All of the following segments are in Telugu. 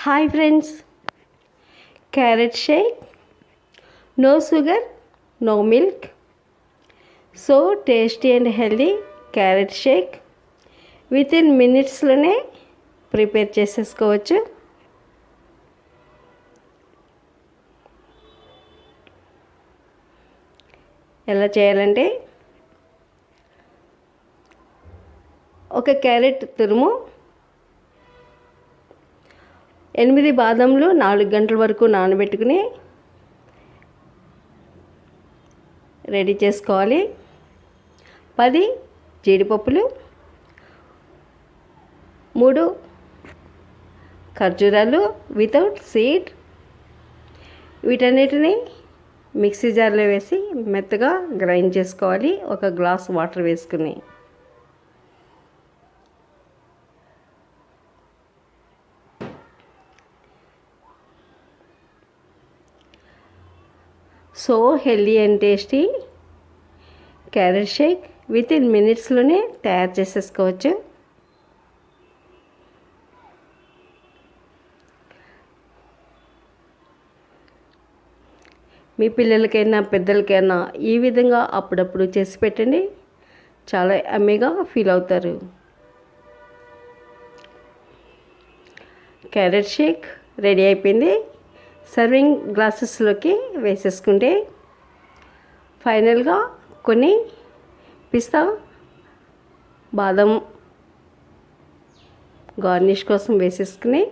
Hi friends, carrot shake, no sugar, no milk, so tasty and healthy carrot shake within మినిట్స్లోనే ప్రిపేర్ చేసేసుకోవచ్చు. ఎలా చేయాలంటే, ఒక క్యారెట్ తురుము, 8 బాదంలు 4 గంటల వరకు నానబెట్టుకుని రెడీ చేసుకోవాలి. 10 జీడిపప్పులు, 3 ఖర్జూరాలు వితౌట్ సీడ్, వీటన్నిటిని మిక్సీ జార్లో వేసి మెత్తగా గ్రైండ్ చేసుకోవాలి. 1 గ్లాస్ వాటర్ వేసుకుని so healthy and tasty carrot shake within మినిట్స్లోనే తయారు చేసేసుకోవచ్చు. మీ పిల్లలకైనా పెద్దలకైనా ఈ విధంగా అప్పుడప్పుడు చేసి పెట్టండి, చాలా యమ్మీగా ఫీల్ అవుతారు. క్యారెట్ షేక్ రెడీ అయిపోయింది. సర్వింగ్ గ్లాసెస్లోకి వేసేసుకుంటే ఫైనల్గా కొన్ని పిస్తా బాదం గార్నిష్ కోసం వేసేసుకుని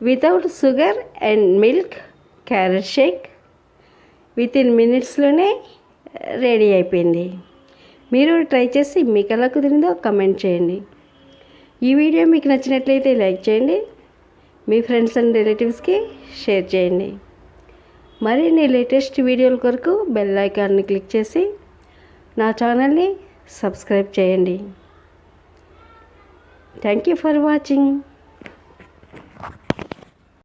without sugar and milk carrot shake within మినిట్స్లోనే రెడీ అయిపోయింది. మీరు ట్రై చేసి మీకు ఎలా కుదిరిందో కమెంట్ చేయండి. ఈ వీడియో మీకు నచ్చినట్లయితే లైక్ చేయండి, మీ ఫ్రెండ్స్ అండ్ రిలేటివ్స్కి షేర్ చేయండి. మరిన్ని లేటెస్ట్ వీడియోల కొరకు బెల్ ఐకాన్ని క్లిక్ చేసి నా ఛానల్ని సబ్స్క్రైబ్ చేయండి. Thank you for watching.